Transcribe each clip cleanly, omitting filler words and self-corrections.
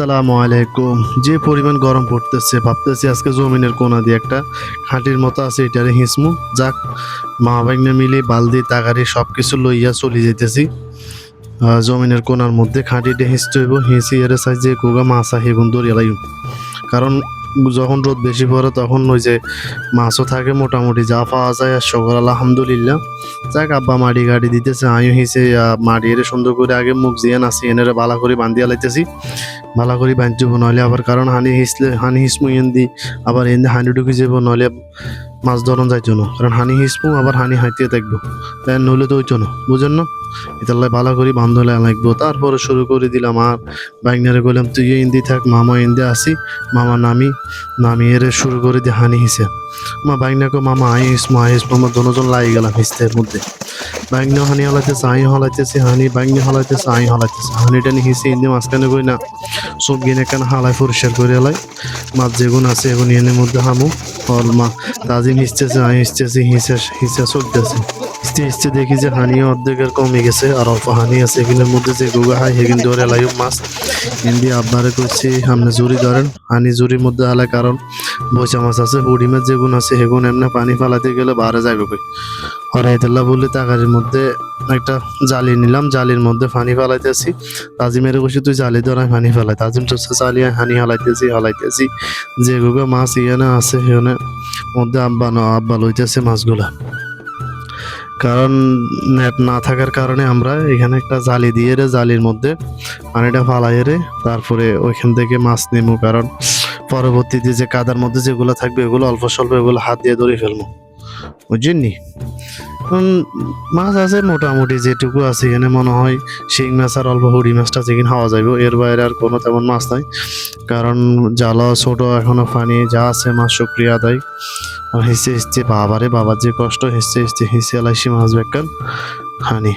আসসালামু আলাইকুম। যে পরিমাণ গরম পড়তেছে ভাবতেছি আজকে জমিনের কোনা দিয়ে একটা খাঁটির মতো আছে এটারে হিঁচমু। যাক, মা ভাগ্নে মিলে বালদি তাগারি সব কিছু লইয়া চলে যেতেছি জমিনের কোনার মধ্যে খাঁটিটা হিঁচতে হইব। হিঁচি এর সাইজ যে কোগা মাছ আহে গুন দরিয়া লাইম, কারণ যখন রোদ বেশি পড়ে তখন ওই যে মাছও থাকে মোটামুটি যা পাওয়া যায়। আর সকল আলহামদুলিল্লাহ। যাক, আব্বা মাটি গাড়ি দিতেছে, আমিও হিসে মাটি এর সুন্দর করে আগে মুখ দিয়ে নাচি এনে বালা করে বান্ধিয়া লাইতেছি। ভালো করে বাঁধব, নইলে আবার কারণ হানি হিসমু এন্দি আবার এন্দি হানি ঢুকে যাব, নইলে মাছ ধরন যাইতো না। কারণ হানি হিসমু আবার হানি হাইতে থাকবো, তাই নইলে তো হইতো না, বুঝেন না? এটার ভালো করে বান্ধলে লাগবো। তারপরে শুরু করে দিলাম। আর বাইকনারে বললাম তুই এন্দি থাক, মামা এন্দি আসি। মামা নামি এর শুরু করে দিয়ে হানি হিসে আমার বাইকনাকে মামা আই হিসমু আমার দুজন লাই গেলাম হিসতের মধ্যে। বাইকনিও হানি হলাইতেছে, আই হলাইতেছি, হানি বাইকনি হলাইতেছে, আই হলাইতেছে। হানিটা নিয়ে হিসে এনে মাঝখানে কই না সব গিনে কেন হালাই পরিষ্কার করে এলাই। মাছ যেগুন আছে এগুন এনের মধ্যে হামু ফল মা তাজিম হিসতেছে, আই হিসতেছি, হিসে চলতেছে। হিসতে হিসতে দেখি যে হানিও অর্ধেকের কমে গেছে, আর অল্প হানি আছে এগুলোর মধ্যে। যে গুগা হাই হেগিন ধরে এলাই মাছ হিন্দি আব্বারে করছি সামনে জুড়ি ধরেন। হানি জুড়ির মধ্যে আলাই, কারণ বৈশা মাছ আছে, হুড়ি মাছ যেগুন আছে সেগুন এমনি পানি ফালাতে গেলে বারে যাবে কই। হরাইতুল্লাহ বলে তাকারির মধ্যে একটা জালি নিলাম, জালির মধ্যে পানি ফালাইতেছি। তাজিমের বসে তুই জালি ধরাই পানি ফেলাই, তাজিম তো চালিয়ে হানি হালাইতেছি। যে গুগা মাছ ইয়ানে আছে সেখানে মধ্যে আব্বা লইতেছে মাছগুলা। কারণ নেট না থাকার কারণে আমরা এখানে একটা জালি দিয়ে রে জালির মধ্যে পানিটা ফালাই রে তারপরে ওইখান থেকে মাছ নেবো। কারণ পরবর্তীতে যে কাদার মধ্যে যেগুলো থাকবে এগুলো অল্প স্বল্প এগুলো হাত দিয়ে ধরে ফেলবো, বুঝছেননি? মাছ আছে মোটামুটি যেটুকু আছে এখানে মনে হয় শিং মাছ আর অল্প হুড়ি মাছটা যেখানে খাওয়া যাবে, এর বাইরে আর কোনো তেমন মাছ নাই। কারণ জালা ছোট এখনো পানি যা আছে মাছ শুক্রিয়া আদায়। আর হিসে বাবার যে কষ্ট হিসে এলাইছি মাছ বেকার হানি।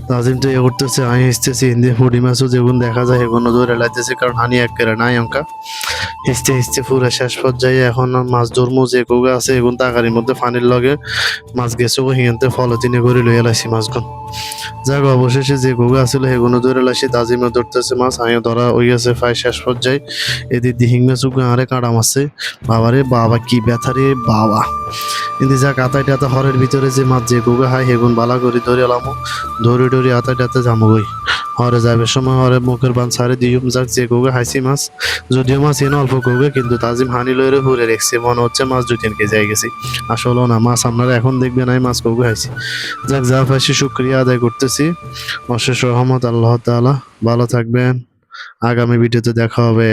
তাজিম তো ইয়ে করতেছে, আমি হিসতেছি হিন্দি হুড়ি মাছও যেগুন দেখা যায় সেগুলো ধরে লাইতেছে, কারণ হানি এক কেড়ে নাই অঙ্কা। হিসতে পুরো শেষ পর্যায়ে এখন মাছ ধরমু। যে কোগা আছে এগুন তাকারির মধ্যে পানির লগে মাছ গেছে হিয়ানতে ফলতিনে করে লইয়া লাইছি মাছগুন। যাক, অবশেষে যে কোগা আছিল সেগুলো ধরে লাইছি। তাজিমে ধরতেছে মাছ, আমিও ধরা হয়ে গেছে প্রায় শেষ পর্যায়ে। এদিক দিহিং মাছ আরে কাঁড়া মাছে। বাবারে বাবা কি ব্যথা রে বাবা! কিন্তু যাক, আতাইটাতে হরের ভিতরে যে মাছ যে কোগা হয় সেগুন বালা করে ধরে এলামো। ধরে আতাইটাতে যামোগই। হরে যাবে সময় হরে মুখের বান ছাড়ে দিও। যাক, যে কোগা হাইছি মাছ, যদিও মাছ এনে অল্প কোগে, কিন্তু তাজিম হানি লইরে ঘুরে রেখছে, মনে হচ্ছে মাছ 2-3 কেজি হয়ে গেছি। আসলে না, মাছ আপনারা এখন দেখবেন আমি মাছ কোগে হাইছি। যাক, যা পাইছি শুক্রিয়া আদায় করতেছি। অশেষ রহমত আল্লাহ তাআলা। ভালো থাকবেন, আগামী ভিডিওতে দেখা হবে।